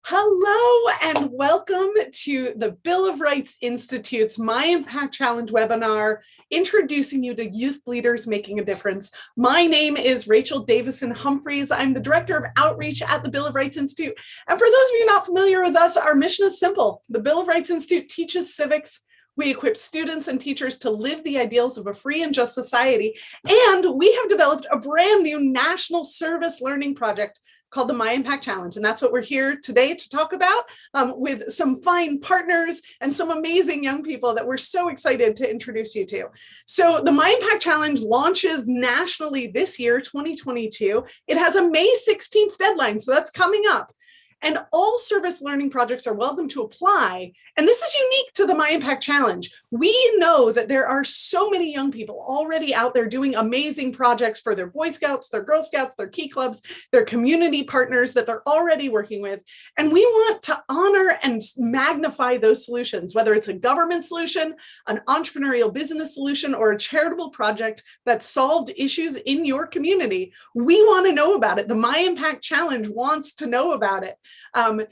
Hello and welcome to the Bill of Rights Institute's MyImpact Challenge webinar, introducing you to youth leaders making a difference. My name is Rachel Davison Humphreys. I'm the Director of Outreach at the Bill of Rights Institute. And for those of you not familiar with us, our mission is simple. The Bill of Rights Institute teaches civics. We equip students and teachers to live the ideals of a free and just society. And we have developed a brand new national service learning project called the MyImpact Challenge. And that's what we're here today to talk about with some fine partners and some amazing young people that we're so excited to introduce you to. So the MyImpact Challenge launches nationally this year, 2022. It has a May 16th deadline, so that's coming up. And all service learning projects are welcome to apply. And this is unique to the MyImpact Challenge. We know that there are so many young people already out there doing amazing projects for their Boy Scouts, their Girl Scouts, their Key Clubs, their community partners that they're already working with. And we want to honor and magnify those solutions, whether it's a government solution, an entrepreneurial business solution, or a charitable project that solved issues in your community. We want to know about it. The MyImpact Challenge wants to know about it.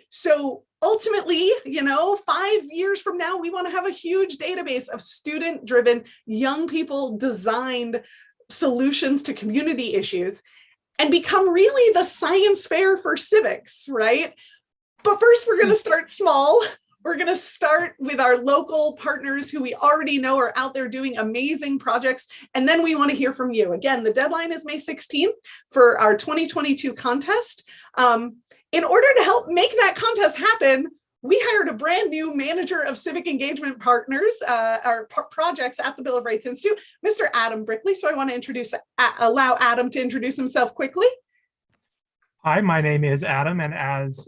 So ultimately, 5 years from now, we want to have a huge database of student-driven, young people designed solutions to community issues and become really the science fair for civics, right? But first, we're going to start small. We're going to start with our local partners who we already know are out there doing amazing projects. And then we want to hear from you. Again, the deadline is May 16th for our 2022 contest. In order to help make that contest happen, we hired a brand new manager of civic engagement partners, projects at the Bill of Rights Institute, Mr. Adam Brickley. So I want to allow Adam to introduce himself quickly. Hi, my name is Adam, and as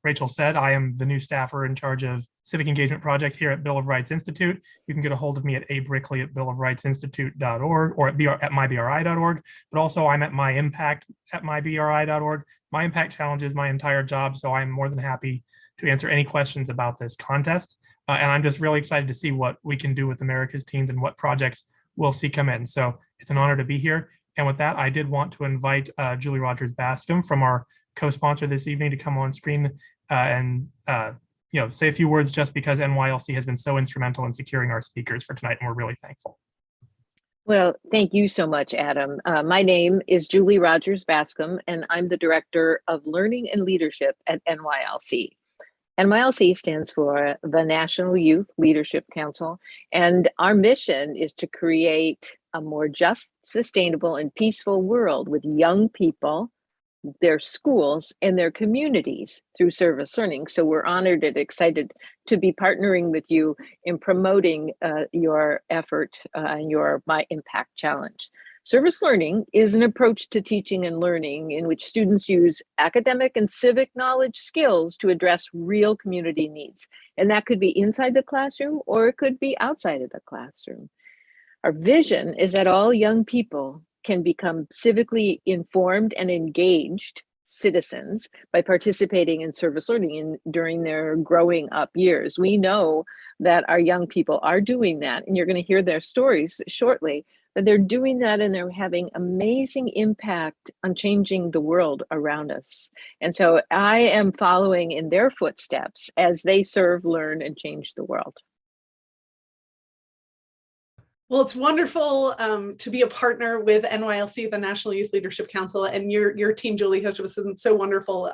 Rachel said, I am the new staffer in charge of Civic Engagement Project here at Bill of Rights Institute. You can get a hold of me at abrickley@billofrightsinstitute.org or at mybri.org, but also I'm at MyImpact at mybri.org. MyImpact Challenge is my entire job, so I'm more than happy to answer any questions about this contest. And I'm just really excited to see what we can do with America's teens and what projects we'll see come in. So it's an honor to be here. And with that, I did want to invite Julie Rogers Bastion from our co-sponsor this evening to come on screen and say a few words, just because NYLC has been so instrumental in securing our speakers for tonight, and we're really thankful. Well, thank you so much, Adam. My name is Julie Rogers Bascom, and I'm the Director of Learning and Leadership at NYLC. NYLC stands for the National Youth Leadership Council, and our mission is to create a more just, sustainable, and peaceful world with young people, their schools, and their communities through service learning. So we're honored and excited to be partnering with you in promoting your effort and your MyImpact Challenge. Service learning is an approach to teaching and learning in which students use academic and civic knowledge skills to address real community needs. And that could be inside the classroom or it could be outside of the classroom. Our vision is that all young people can become civically informed and engaged citizens by participating in service learning during their growing up years. We know that our young people are doing that, and you're going to hear their stories shortly, that they're doing that and they're having amazing impact on changing the world around us. And so I am following in their footsteps as they serve, learn, and change the world. Well, it's wonderful to be a partner with NYLC, the National Youth Leadership Council, and your team, Julie, has just been so wonderful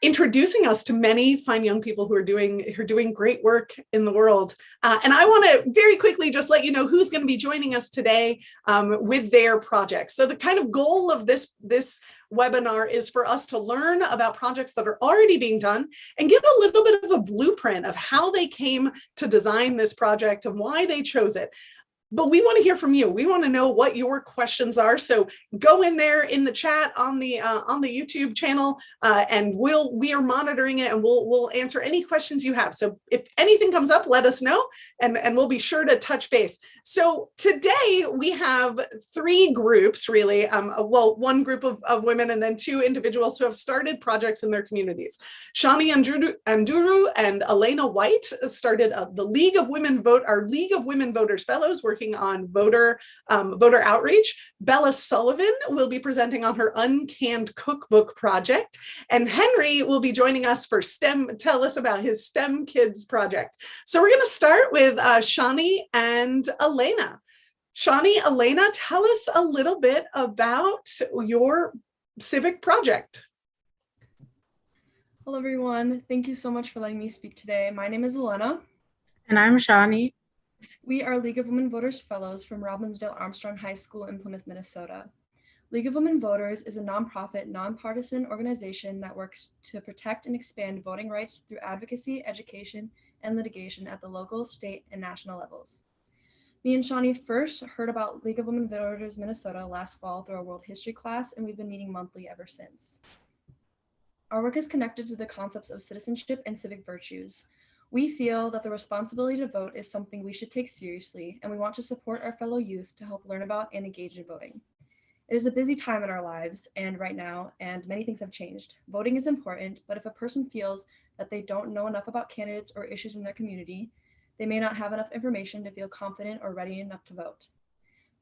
introducing us to many fine young people who are doing great work in the world. And I want to very quickly just let you know who's going to be joining us today with their projects. So the kind of goal of this webinar is for us to learn about projects that are already being done and give a little bit of a blueprint of how they came to design this project and why they chose it. But we want to hear from you. We want to know what your questions are. So go in there in the chat on the YouTube channel, and we are monitoring it, and we'll answer any questions you have. So if anything comes up, let us know, and we'll be sure to touch base. So today we have three groups, really. One group of women, and then two individuals who have started projects in their communities. Shani Anduru and Elena White started the League of Women Voters Fellows. We're working on voter outreach. Bella Sullivan will be presenting on her uncanned cookbook project. And Henry will be joining us for tell us about his STEM Kids project. So we're going to start with Shani and Elena. Shani, Elena, tell us a little bit about your Civic project. Hello, everyone. Thank you so much for letting me speak today. My name is Elena. And I'm Shani. We are League of Women Voters Fellows from Robbinsdale Armstrong High School in Plymouth, Minnesota. League of Women Voters is a nonprofit, nonpartisan organization that works to protect and expand voting rights through advocacy, education, and litigation at the local, state, and national levels. Me and Shani first heard about League of Women Voters Minnesota last fall through a world history class, and we've been meeting monthly ever since. Our work is connected to the concepts of citizenship and civic virtues. We feel that the responsibility to vote is something we should take seriously, and we want to support our fellow youth to help learn about and engage in voting. It is a busy time in our lives and right now, and many things have changed. Voting is important, but if a person feels that they don't know enough about candidates or issues in their community, they may not have enough information to feel confident or ready enough to vote.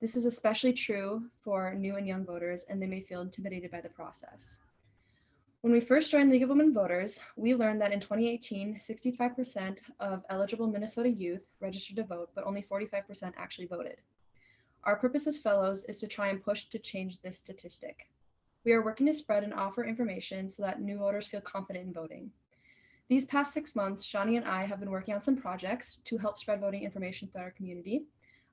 This is especially true for new and young voters, and they may feel intimidated by the process. When we first joined League of Women Voters, we learned that in 2018, 65% of eligible Minnesota youth registered to vote, but only 45% actually voted. Our purpose as fellows is to try and push to change this statistic. We are working to spread and offer information so that new voters feel confident in voting. These past 6 months, Shani and I have been working on some projects to help spread voting information throughout our community.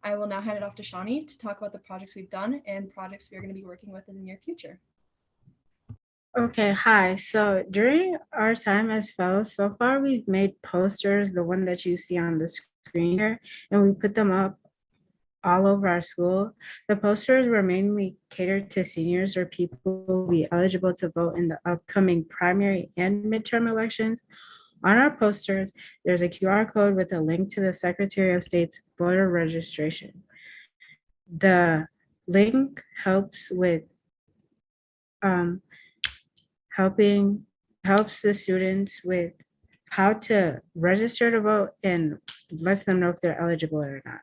I will now hand it off to Shani to talk about the projects we've done and projects we are going to be working with in the near future. Okay, hi. So during our time as fellows, so far we've made posters, the one that you see on the screen here, and we put them up all over our school. The posters were mainly catered to seniors or people who will be eligible to vote in the upcoming primary and midterm elections. On our posters, there's a QR code with a link to the Secretary of State's voter registration. The link helps with helps the students with how to register to vote and lets them know if they're eligible or not.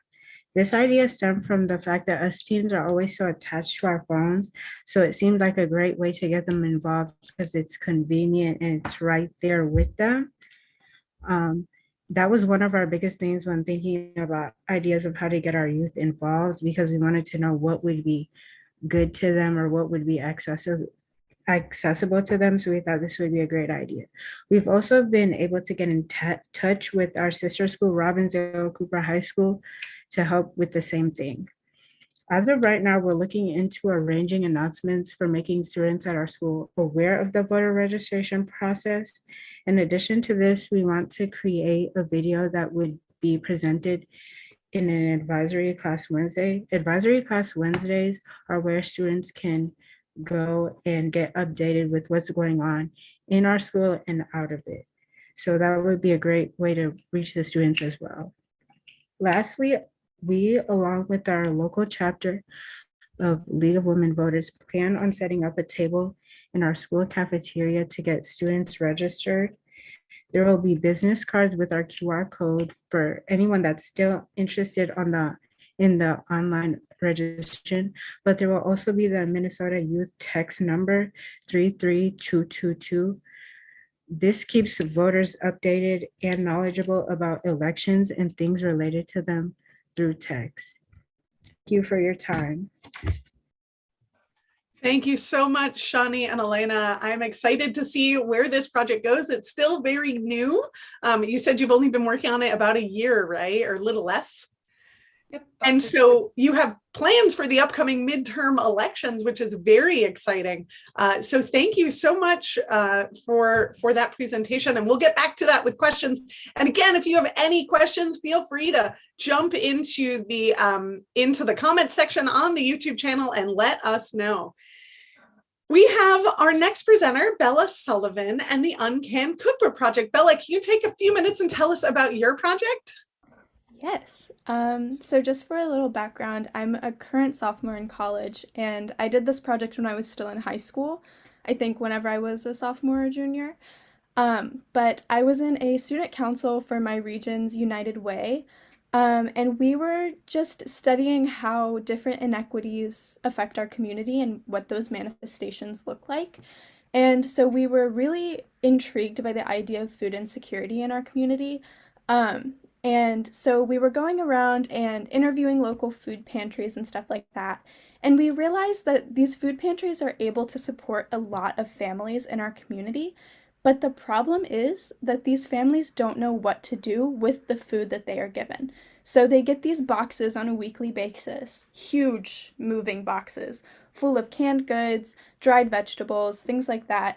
This idea stemmed from the fact that us teens are always so attached to our phones, so it seemed like a great way to get them involved because it's convenient and it's right there with them. That was one of our biggest things when thinking about ideas of how to get our youth involved, because we wanted to know what would be good to them or what would be accessible to them. So we thought this would be a great idea. We've also been able to get in touch with our sister school, Robbinsdale Cooper High School, to help with the same thing. As of right now, we're looking into arranging announcements for making students at our school aware of the voter registration process. In addition to this, we want to create a video that would be presented in an advisory class Wednesday. Advisory class Wednesdays are where students can go and get updated with what's going on in our school and out of it. So that would be a great way to reach the students as well. Lastly, we, along with our local chapter of League of Women Voters, plan on setting up a table in our school cafeteria to get students registered. There will be business cards with our QR code for anyone that's still interested in the online registration, but there will also be the Minnesota Youth text number 33222. This keeps voters updated and knowledgeable about elections and things related to them through text. Thank you for your time. Thank you so much, Shani and Elena. I'm excited to see where this project goes. It's still very new. You said you've only been working on it about a year, right? Or a little less? Yep. And so you have plans for the upcoming midterm elections, which is very exciting. So thank you so much for that presentation. And we'll get back to that with questions. And again, if you have any questions, feel free to jump into the comment section on the YouTube channel and let us know. We have our next presenter, Bella Sullivan, and the Uncanned Cookbook Project. Bella, can you take a few minutes and tell us about your project? Yes. So just for a little background, I'm a current sophomore in college, and I did this project when I was still in high school, I think whenever I was a sophomore or junior. But I was in a student council for my region's United Way, And we were just studying how different inequities affect our community and what those manifestations look like. And so we were really intrigued by the idea of food insecurity in our community. And so we were going around and interviewing local food pantries and stuff like that. And we realized that these food pantries are able to support a lot of families in our community. But the problem is that these families don't know what to do with the food that they are given. So they get these boxes on a weekly basis, huge moving boxes full of canned goods, dried vegetables, things like that,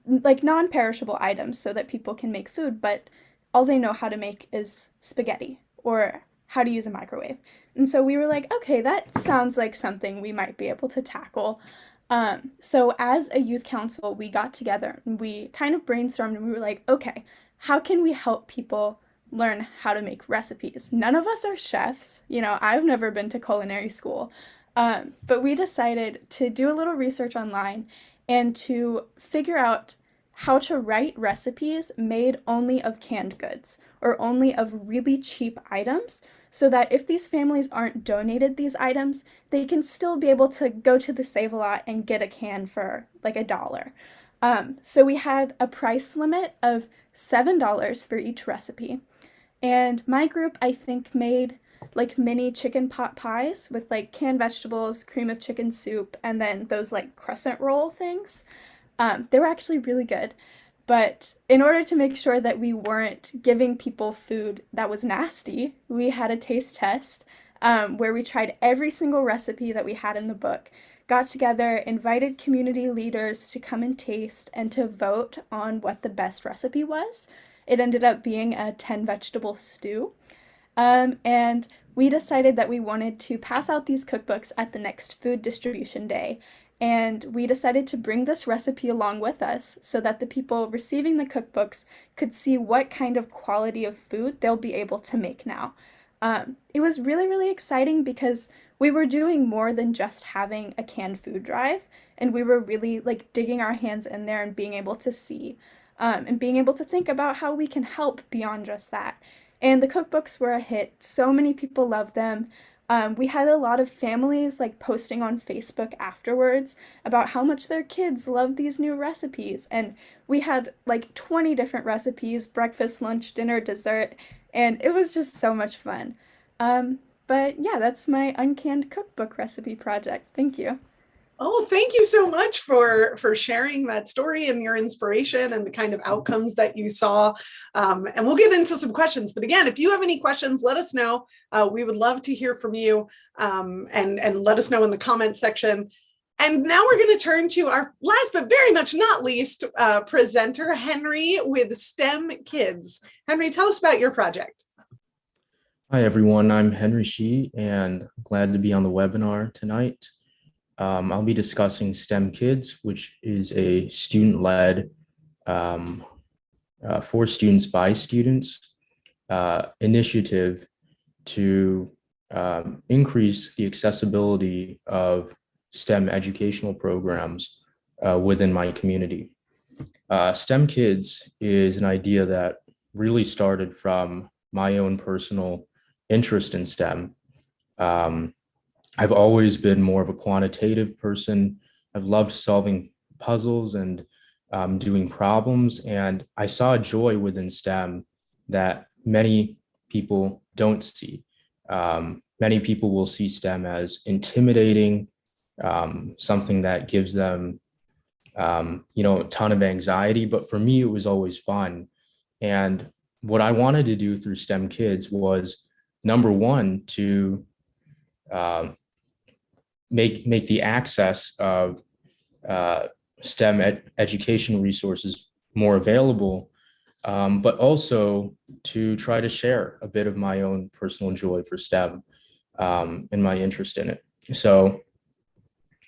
like non-perishable items so that people can make food, but all they know how to make is spaghetti or how to use a microwave. And so we were like, okay, that sounds like something we might be able to tackle. So as a youth council, we got together and we kind of brainstormed and we were like, okay, how can we help people learn how to make recipes? None of us are chefs. You know, I've never been to culinary school. But we decided to do a little research online and to figure out how to write recipes made only of canned goods or only of really cheap items so that if these families aren't donated these items, they can still be able to go to the Save-A-Lot and get a can for like $1. So we had a price limit of $7 for each recipe. And my group, I think, made like mini chicken pot pies with like canned vegetables, cream of chicken soup, and then those like crescent roll things. They were actually really good. But in order to make sure that we weren't giving people food that was nasty, we had a taste test where we tried every single recipe that we had in the book, got together, invited community leaders to come and taste and to vote on what the best recipe was. It ended up being a 10 vegetable stew. And we decided that we wanted to pass out these cookbooks at the next food distribution day. And we decided to bring this recipe along with us so that the people receiving the cookbooks could see what kind of quality of food they'll be able to make now. It was really, really exciting because we were doing more than just having a canned food drive, and we were really like digging our hands in there and being able to see and being able to think about how we can help beyond just that. And the cookbooks were a hit. So many people loved them. We had a lot of families like posting on Facebook afterwards about how much their kids loved these new recipes. And we had like 20 different recipes, breakfast, lunch, dinner, dessert, and it was just so much fun. But yeah, that's my uncanned cookbook recipe project. Thank you. Oh, thank you so much for sharing that story and your inspiration and the kind of outcomes that you saw. And we'll get into some questions. But again, if you have any questions, let us know. We would love to hear from you and let us know in the comments section. And now we're going to turn to our last but very much not least presenter, Henry with STEM Kids. Henry, tell us about your project. Hi, everyone. I'm Henry Shee, and glad to be on the webinar tonight. I'll be discussing STEM Kids, which is a student-led, for students by students initiative to increase the accessibility of STEM educational programs within my community. STEM Kids is an idea that really started from my own personal interest in STEM. I've always been more of a quantitative person. I've loved solving puzzles and doing problems. And I saw a joy within STEM that many people don't see. Many people will see STEM as intimidating, something that gives them, a ton of anxiety. But for me, it was always fun. And what I wanted to do through STEM Kids was, number one, to make the access of STEM education resources more available, but also to try to share a bit of my own personal joy for STEM and my interest in it. So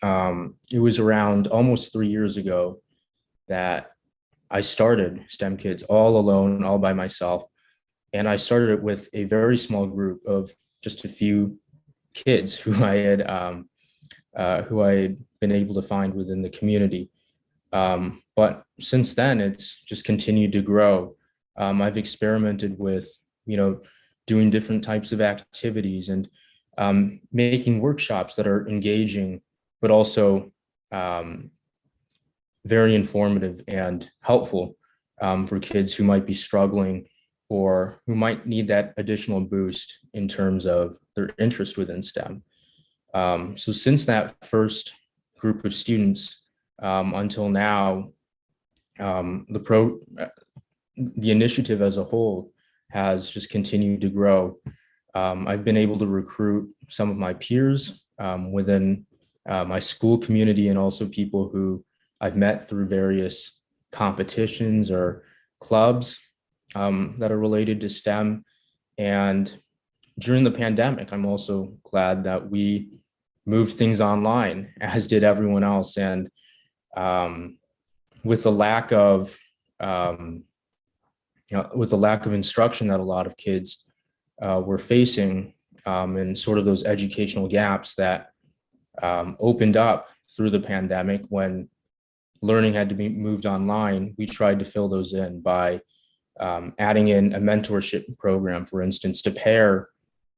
it was around almost 3 years ago that I started STEM Kids all alone, all by myself. And I started it with a very small group of just a few kids who I had been able to find within the community. But since then, it's just continued to grow. I've experimented with, doing different types of activities, and making workshops that are engaging, but also very informative and helpful for kids who might be struggling or who might need that additional boost in terms of their interest within STEM. So since that first group of students until now, the initiative as a whole has just continued to grow. I've been able to recruit some of my peers within my school community, and also people who I've met through various competitions or clubs that are related to STEM. And during the pandemic, I'm also glad that we moved things online, as did everyone else. And with the lack of instruction that a lot of kids were facing, and sort of those educational gaps that opened up through the pandemic when learning had to be moved online, we tried to fill those in by adding in a mentorship program, for instance, to pair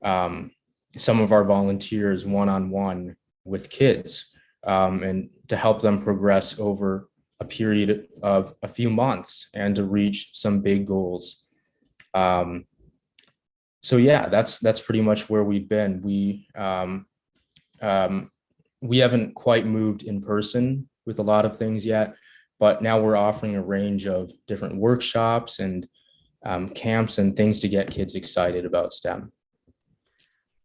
some of our volunteers one-on-one with kids, and to help them progress over a period of a few months and to reach some big goals. So yeah, that's pretty much where we've been. We haven't quite moved in person with a lot of things yet, but now we're offering a range of different workshops and camps and things to get kids excited about STEM.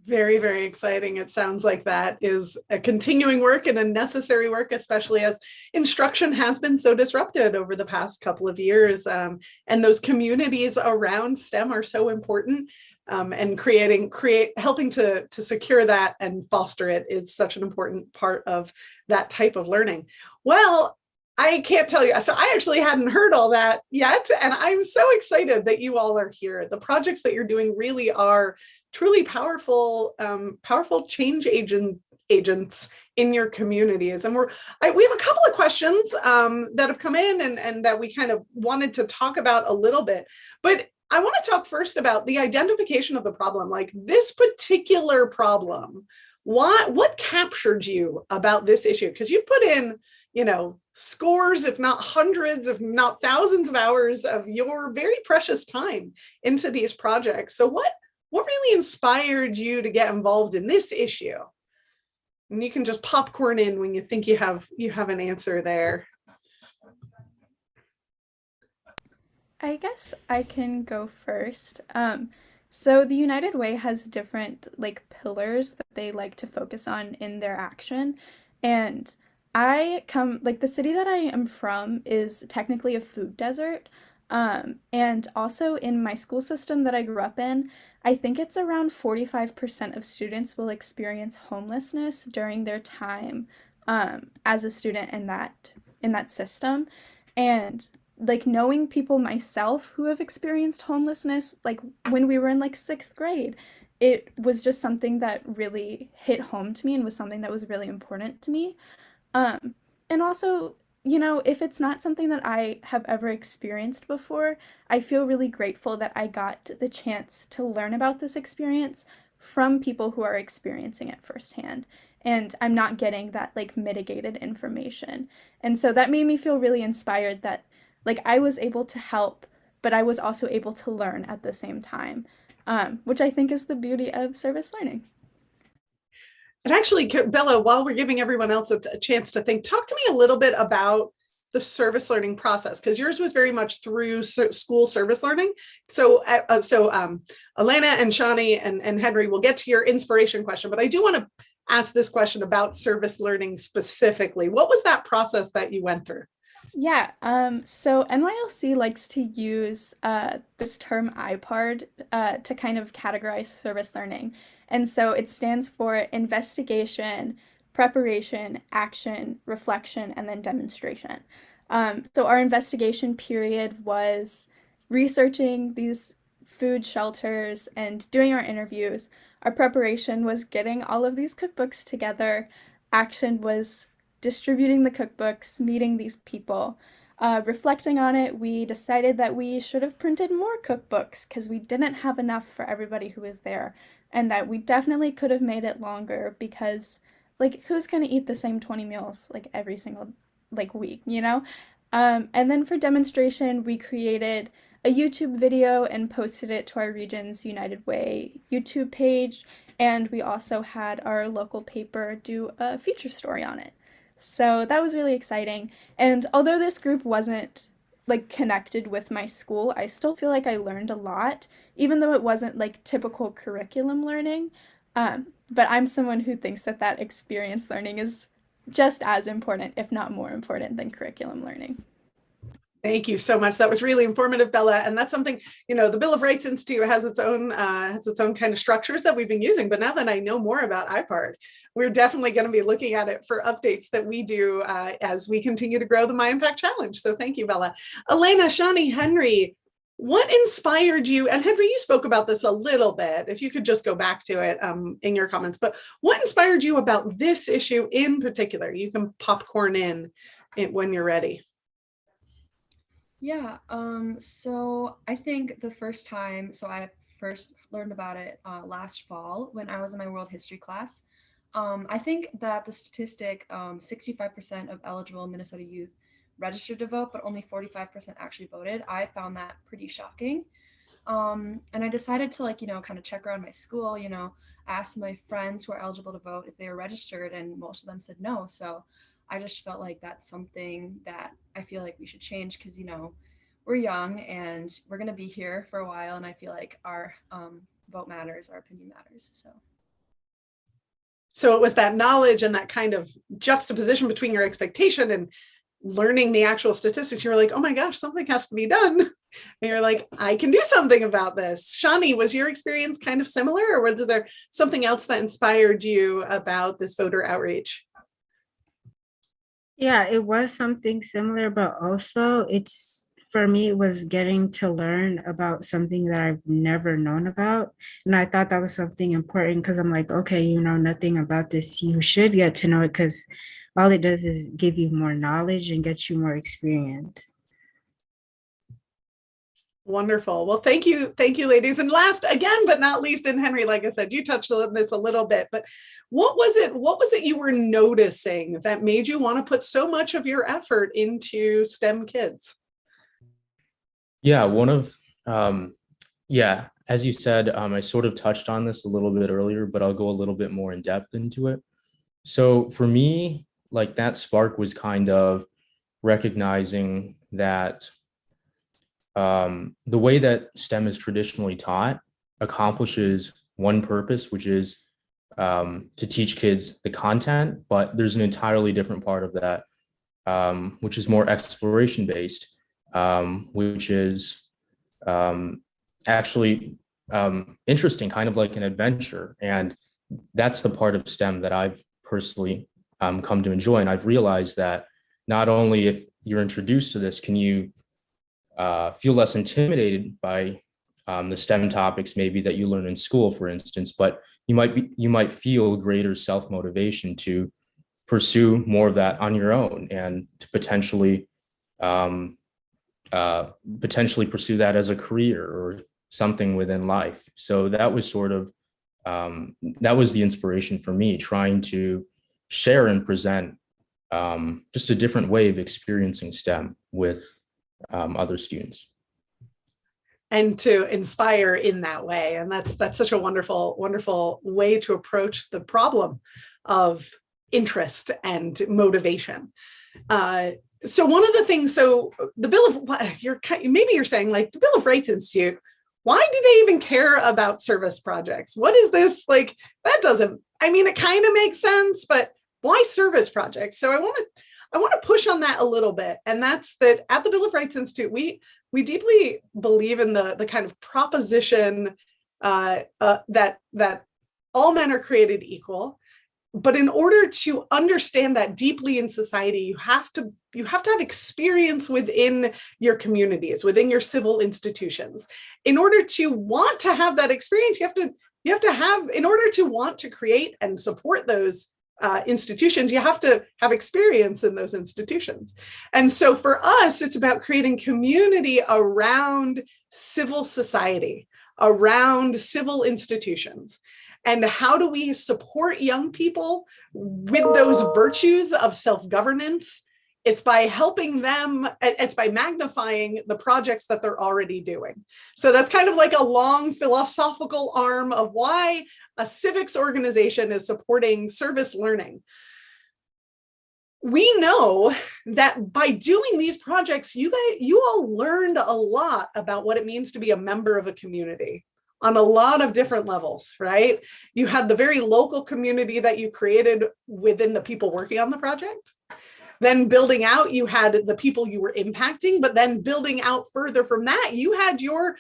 Very, very exciting. It sounds like that is a continuing work and a necessary work, especially as instruction has been so disrupted over the past couple of years. And those communities around STEM are so important. And helping to secure that and foster it is such an important part of that type of learning. Well, I can't tell you. So I actually hadn't heard all that yet. And I'm so excited that you all are here. The projects that you're doing really are truly powerful, powerful change agents in your communities. And we have a couple of questions that have come in and that we kind of wanted to talk about a little bit. But I want to talk first about the identification of the problem, like this particular problem. What captured you about this issue? Because you put in, scores, if not hundreds, if not thousands of hours of your very precious time into these projects. So what really inspired you to get involved in this issue? And you can just popcorn in when you think you have an answer there. I guess I can go first. So the United Way has different pillars that they like to focus on in their action. And the city that I am from is technically a food desert. And also in my school system that I grew up in, I think it's around 45% of students will experience homelessness during their time as a student in that system. And knowing people myself who have experienced homelessness, when we were in 6th grade, it was just something that really hit home to me and was something that was really important to me. And also, if it's not something that I have ever experienced before, I feel really grateful that I got the chance to learn about this experience from people who are experiencing it firsthand. And I'm not getting that mitigated information. And so that made me feel really inspired that I was able to help, but I was also able to learn at the same time, which I think is the beauty of service learning. And actually, Bella, while we're giving everyone else a chance to think, talk to me a little bit about the service learning process, because yours was very much through school service learning. So Elena and Shani and Henry will get to your inspiration question, but I do want to ask this question about service learning specifically. What was that process that you went through? Yeah, so NYLC likes to use this term IPARD to kind of categorize service learning. And so it stands for investigation, preparation, action, reflection, and then demonstration. So our investigation period was researching these food shelters and doing our interviews. Our preparation was getting all of these cookbooks together. Action was distributing the cookbooks, meeting these people. reflecting on it, we decided that we should have printed more cookbooks because we didn't have enough for everybody who was there, and that we definitely could have made it longer because, like, who's going to eat the same 20 meals like every single like week, you know? And then for demonstration, we created a YouTube video and posted it to our Regions United Way YouTube page, and we also had our local paper do a feature story on it. So that was really exciting. And although this group wasn't like connected with my school, I still feel like I learned a lot, even though it wasn't like typical curriculum learning. But I'm someone who thinks that that experience learning is just as important, if not more important, than curriculum learning. Thank you so much. That was really informative, Bella. And that's something, you know, the Bill of Rights Institute has its own kind of structures that we've been using. But now that I know more about IPART, we're definitely going to be looking at it for updates that we do as we continue to grow the MyImpact Challenge. So thank you, Bella. Elena, Shawnee, Henry, what inspired you? And Henry, you spoke about this a little bit. If you could just go back to it in your comments. But what inspired you about this issue in particular? You can popcorn in when you're ready. Yeah, so I think the first time, so I first learned about it last fall when I was in my world history class. I think that the statistic, 65% of eligible Minnesota youth registered to vote, but only 45% actually voted. I found that pretty shocking. And I decided to kind of check around my school, ask my friends who are eligible to vote if they were registered, and most of them said no. So I just felt like that's something that I feel like we should change because, we're young and we're going to be here for a while. And I feel like our vote matters, our opinion matters. So it was that knowledge and that kind of juxtaposition between your expectation and learning the actual statistics. You were like, oh my gosh, something has to be done. And you're like, I can do something about this. Shawnee, was your experience kind of similar, or was there something else that inspired you about this voter outreach? Yeah, it was something similar, but also for me, it was getting to learn about something that I've never known about. And I thought that was something important because I'm like, okay, you know nothing about this. You should get to know it because all it does is give you more knowledge and get you more experience. Wonderful. Well, thank you, ladies. And last, again, but not least, and Henry, like I said, you touched on this a little bit, but what was it you were noticing that made you want to put so much of your effort into STEM kids? Yeah, as you said, I sort of touched on this a little bit earlier, but I'll go a little bit more in depth into it. So for me, like that spark was kind of recognizing that the way that STEM is traditionally taught accomplishes one purpose, which is to teach kids the content, but there's an entirely different part of that, which is more exploration based, which is actually interesting, kind of like an adventure. And that's the part of STEM that I've personally come to enjoy. And I've realized that not only if you're introduced to this, can you feel less intimidated by the STEM topics maybe that you learn in school, for instance, but you might feel greater self-motivation to pursue more of that on your own and to potentially pursue that as a career or something within life. So that was sort of that was the inspiration for me, trying to share and present just a different way of experiencing STEM with other students. And to inspire in that way. And that's such a wonderful way to approach the problem of interest and motivation. So one of the things, so the Bill of, maybe you're saying like the Bill of Rights Institute, why do they even care about service projects? What is this like? That doesn't, it kind of makes sense, but why service projects? So I want to push on that a little bit. And that's that at the Bill of Rights Institute, we deeply believe in the kind of proposition that all men are created equal. But in order to understand that deeply in society, you have to have experience within your communities, within your civil institutions. In order to want to have that experience, you have to have, in order to want to create and support those institutions, you have to have experience in those institutions. And so for us, it's about creating community around civil society, around civil institutions. And how do we support young people with those virtues of self-governance? It's by helping them, it's by magnifying the projects that they're already doing. So that's kind of like a long philosophical arm of why a civics organization is supporting service learning. We know that by doing these projects, you all learned a lot about what it means to be a member of a community on a lot of different levels, right? You had the very local community that you created within the people working on the project. Then building out, you had the people you were impacting, but then building out further from that, you had your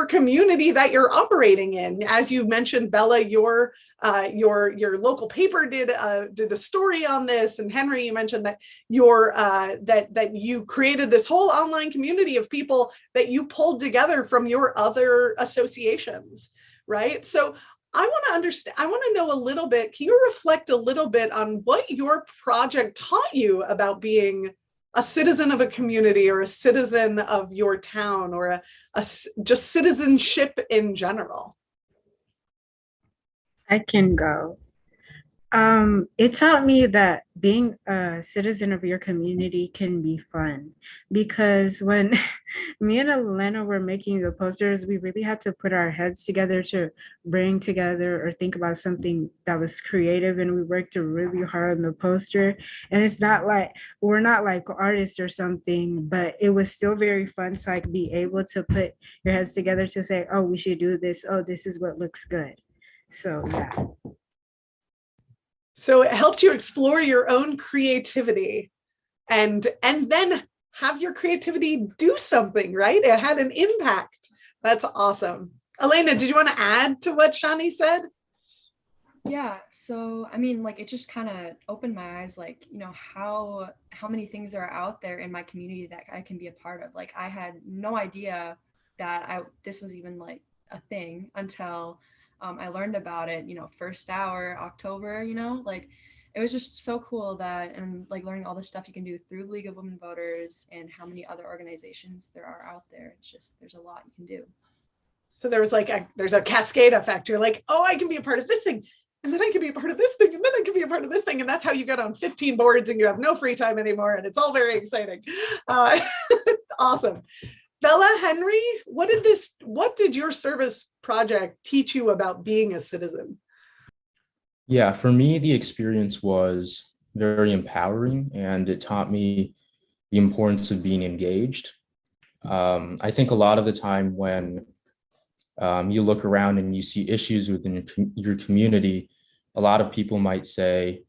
community that you're operating in. As you mentioned, Bella, your local paper did a story on this, and Henry, you mentioned that that you created this whole online community of people that you pulled together from your other associations, right? So I want to understand, I want to know a little bit, can you reflect a little bit on what your project taught you about being a citizen of a community or a citizen of your town or just citizenship in general? I can go. It taught me that being a citizen of your community can be fun, because when me and Elena were making the posters, we really had to put our heads together to bring together or think about something that was creative, and we worked really hard on the poster. And it's not like we're not like artists or something, but it was still very fun to like be able to put your heads together to say, oh, we should do this. Oh, this is what looks good. So yeah. So it helped you explore your own creativity and then have your creativity do something, right? It had an impact. That's awesome. Elena, did you want to add to what Shani said? Yeah, so I mean, like, it just kind of opened my eyes, like, you know, how many things are out there in my community that I can be a part of. Like, I had no idea that this was even like a thing until I learned about it, you know, first hour, October, you know, like, it was just so cool that, and like learning all the stuff you can do through the League of Women Voters and how many other organizations there are out there. It's just, there's a lot you can do. So there was like there's a cascade effect. You're like, oh, I can be a part of this thing. And then I can be a part of this thing. And then I can be a part of this thing. And that's how you get on 15 boards and you have no free time anymore. And it's all very exciting. Awesome. Bella, Henry, what did your service project teach you about being a citizen? Yeah, for me, the experience was very empowering, and it taught me the importance of being engaged. I think a lot of the time when you look around and you see issues within your community, a lot of people might say,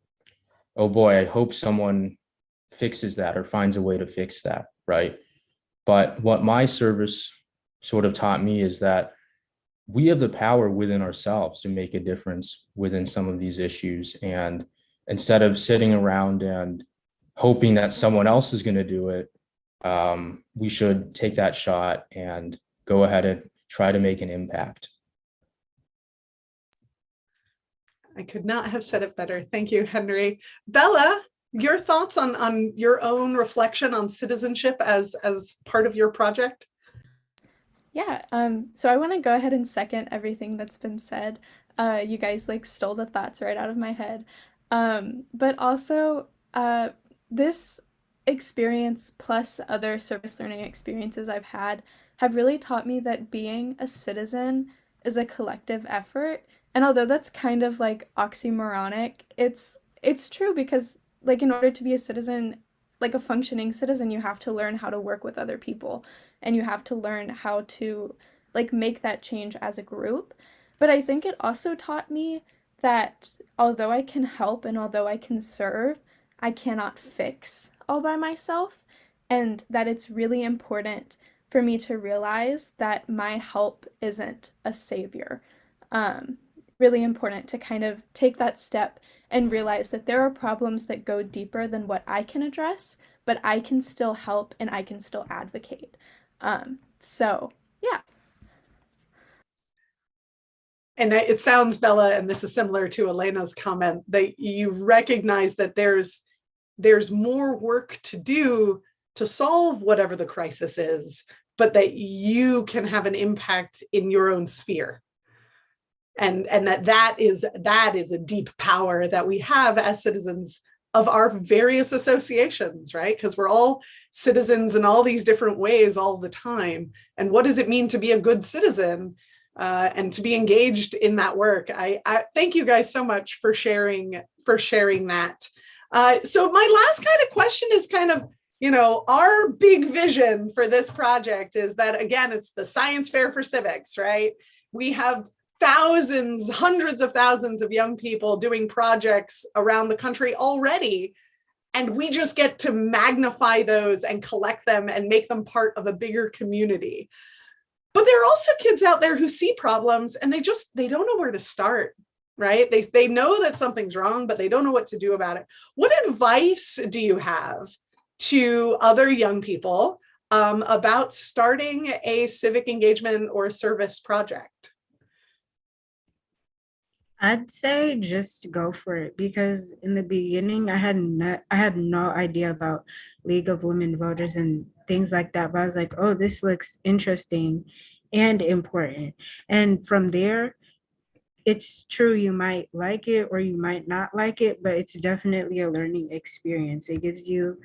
oh boy, I hope someone fixes that or finds a way to fix that, right? But what my service sort of taught me is that we have the power within ourselves to make a difference within some of these issues. And instead of sitting around and hoping that someone else is going to do it, we should take that shot and go ahead and try to make an impact. I could not have said it better. Thank you, Henry. Bella, your thoughts on your own reflection on citizenship as part of your project? Yeah, so I want to go ahead and second everything that's been said. You guys like stole the thoughts right out of my head. But also, this experience plus other service learning experiences I've had have really taught me that being a citizen is a collective effort. And although that's kind of like oxymoronic, it's true, because like in order to be a citizen, like a functioning citizen, you have to learn how to work with other people, and you have to learn how to like make that change as a group. But I think it also taught me that although I can help and although I can serve, I cannot fix all by myself, and that it's really important for me to realize that my help isn't a savior. Really important to kind of take that step and realize that there are problems that go deeper than what I can address, but I can still help and I can still advocate. So yeah. and it sounds, Bella, and this is similar to Elena's comment, that you recognize that there's more work to do to solve whatever the crisis is, but that you can have an impact in your own sphere. And that is a deep power that we have as citizens of our various associations, right? Because we're all citizens in all these different ways all the time. And what does it mean to be a good citizen and to be engaged in that work? I thank you guys so much for sharing that. So my last kind of question is kind of, our big vision for this project is that, again, it's the science fair for civics, right? We have thousands, hundreds of thousands of young people doing projects around the country already. And we just get to magnify those and collect them and make them part of a bigger community. But there are also kids out there who see problems and they don't know where to start, right? They know that something's wrong, but they don't know what to do about it. What advice do you have to other young people about starting a civic engagement or service project? I'd say just go for it, because in the beginning I had no idea about League of Women Voters and things like that, but I was like, oh, this looks interesting and important. And from there, it's true, you might like it or you might not like it, but it's definitely a learning experience. It gives you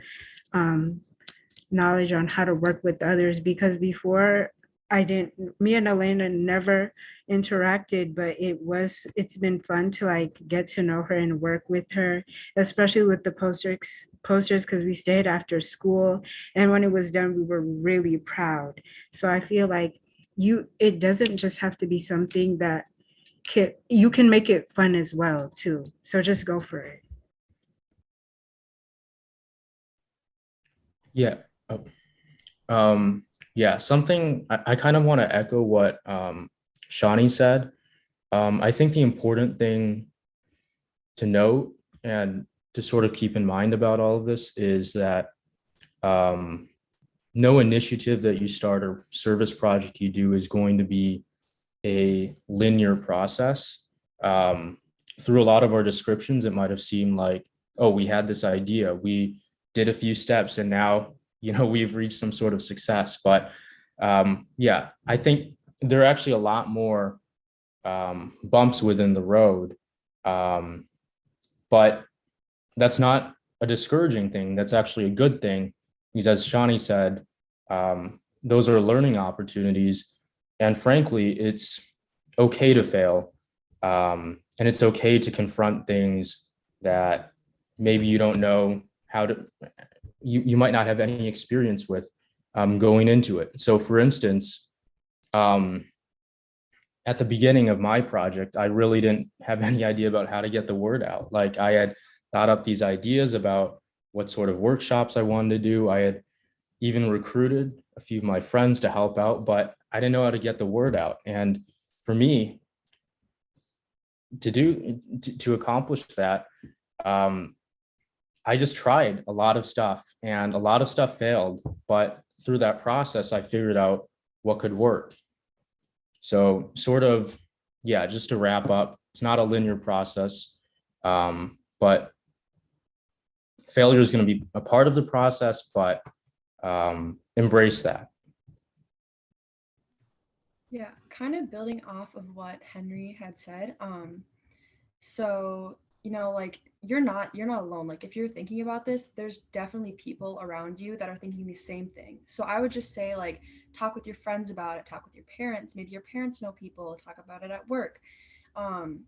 knowledge on how to work with others, because before me and Elena never interacted, but it's been fun to like get to know her and work with her, especially with the posters, because we stayed after school, and when it was done, we were really proud. So I feel like it doesn't just have to be something that you can make it fun as well too. So just go for it. Yeah. Yeah, something I kind of want to echo what Shawnee said. I think the important thing to note and to sort of keep in mind about all of this is that no initiative that you start or service project you do is going to be a linear process. Through a lot of our descriptions, it might have seemed like, oh, we had this idea, we did a few steps, and now we've reached some sort of success. But yeah, I think there are actually a lot more bumps within the road. But that's not a discouraging thing. That's actually a good thing, because as Shawnee said, those are learning opportunities. And frankly, it's okay to fail. And it's okay to confront things that maybe you don't know how to, you might not have any experience with going into it. So for instance, at the beginning of my project, I really didn't have any idea about how to get the word out. Like, I had thought up these ideas about what sort of workshops I wanted to do. I had even recruited a few of my friends to help out, but I didn't know how to get the word out. And for me to accomplish that, I just tried a lot of stuff, and a lot of stuff failed, but through that process, I figured out what could work. So sort of, yeah, just to wrap up, it's not a linear process, but failure is going to be a part of the process, but embrace that. Yeah, kind of building off of what Henry had said. So, like you're not alone. Like, if you're thinking about this, there's definitely people around you that are thinking the same thing. So I would just say, like, talk with your friends about it, talk with your parents. Maybe your parents know people, talk about it at work.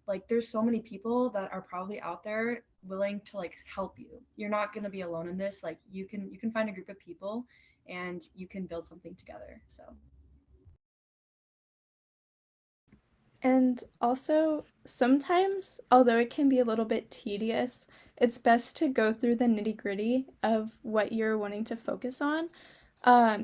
Like, there's so many people that are probably out there willing to like help you. You're not going to be alone in this. Like, you can find a group of people and you can build something together. So. And also, sometimes, although it can be a little bit tedious, it's best to go through the nitty-gritty of what you're wanting to focus on.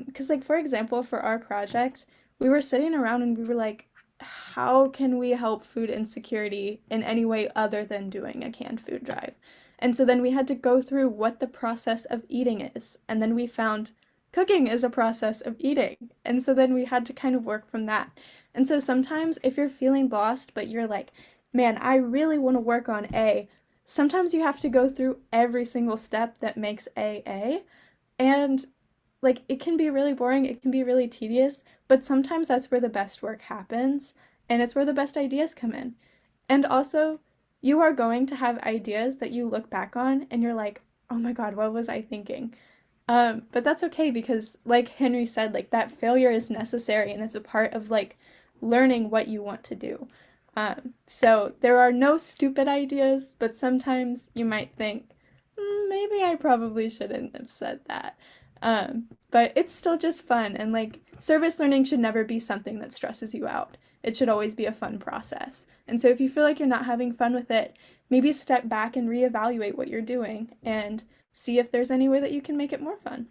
Because, like, for example, for our project, we were sitting around and we were like, how can we help food insecurity in any way other than doing a canned food drive? And so then we had to go through what the process of eating is. And then we found cooking is a process of eating. And so then we had to kind of work from that. And so sometimes if you're feeling lost, but you're like, man, I really want to work on A, sometimes you have to go through every single step that makes A. And like, it can be really boring, it can be really tedious, but sometimes that's where the best work happens, and it's where the best ideas come in. And also, you are going to have ideas that you look back on and you're like, oh my God, what was I thinking? But that's okay, because like Henry said, like, that failure is necessary and it's a part of like learning what you want to do. So there are no stupid ideas, but sometimes you might think, maybe I probably shouldn't have said that. But it's still just fun, and like, service learning should never be something that stresses you out. It should always be a fun process. And so if you feel like you're not having fun with it, maybe step back and reevaluate what you're doing and see if there's any way that you can make it more fun.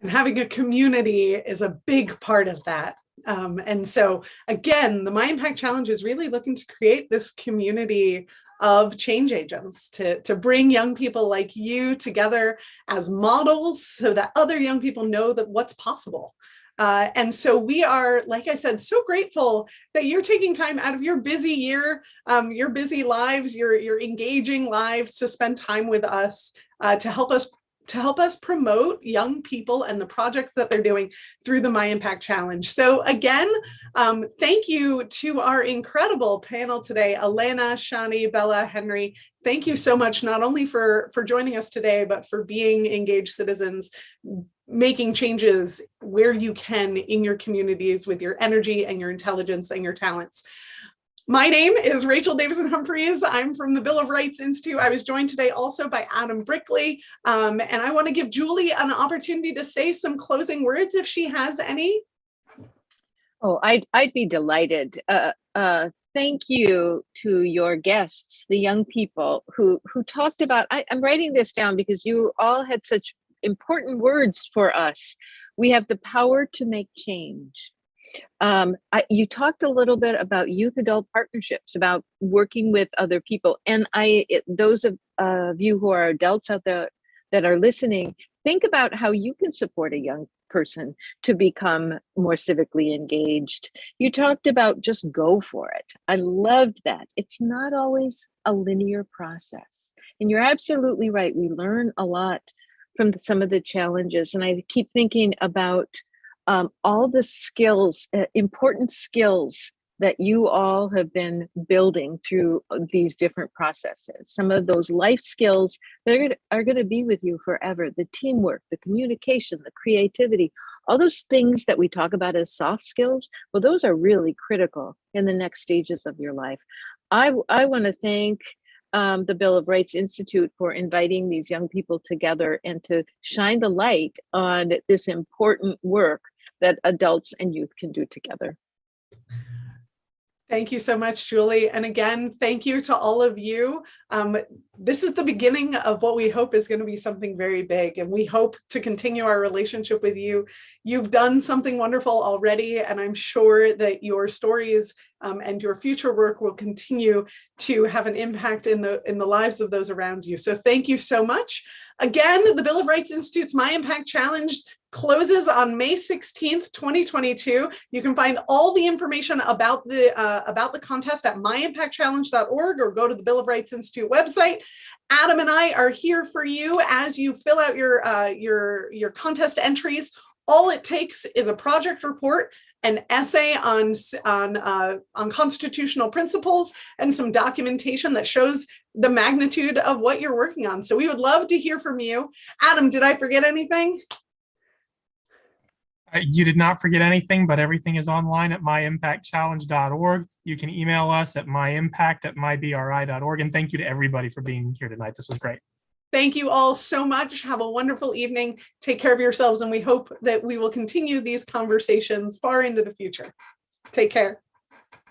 And having a community is a big part of that. And so again, the MyImpact Challenge is really looking to create this community of change agents to bring young people like you together as models so that other young people know that what's possible. And so we are, like I said, so grateful that you're taking time out of your busy year, your busy lives, your engaging lives to spend time with us, to help us promote young people and the projects that they're doing through the MyImpact Challenge. So again, thank you to our incredible panel today, Elena, Shani, Bella, Henry. Thank you so much, not only for joining us today, but for being engaged citizens, making changes where you can in your communities with your energy and your intelligence and your talents. My name is Rachel Davison Humphreys. I'm from the Bill of Rights Institute. I was joined today also by Adam Brickley. And I want to give Julie an opportunity to say some closing words if she has any. Oh, I'd be delighted. Thank you to your guests, the young people who talked about, I'm writing this down because you all had such important words for us. We have the power to make change. You talked a little bit about youth adult partnerships, about working with other people. And those of you who are adults out there that are listening, think about how you can support a young person to become more civically engaged. You talked about just go for it. I loved that. It's not always a linear process. And you're absolutely right. We learn a lot from some of the challenges. And I keep thinking about all the skills, important skills that you all have been building through these different processes. Some of those life skills that are going to be with you forever. The teamwork, the communication, the creativity, all those things that we talk about as soft skills, well, those are really critical in the next stages of your life. I want to thank the Bill of Rights Institute for inviting these young people together and to shine the light on this important work that adults and youth can do together. Thank you so much, Julie. And again, thank you to all of you. This is the beginning of what we hope is going to be something very big, and we hope to continue our relationship with you. You've done something wonderful already, and I'm sure that your stories and your future work will continue to have an impact in the lives of those around you. So thank you so much. Again, the Bill of Rights Institute's MyImpact Challenge closes on May 16th, 2022. You can find all the information about the contest at myimpactchallenge.org or go to the Bill of Rights Institute website. Adam and I are here for you as you fill out your contest entries. All it takes is a project report, an essay on constitutional principles, and some documentation that shows the magnitude of what you're working on. So we would love to hear from you. Adam, did I forget anything? You did not forget anything, but everything is online at myimpactchallenge.org. You can email us at myimpact@mybri.org. And thank you to everybody for being here tonight. This was great. Thank you all so much. Have a wonderful evening. Take care of yourselves, and we hope that we will continue these conversations far into the future. Take care.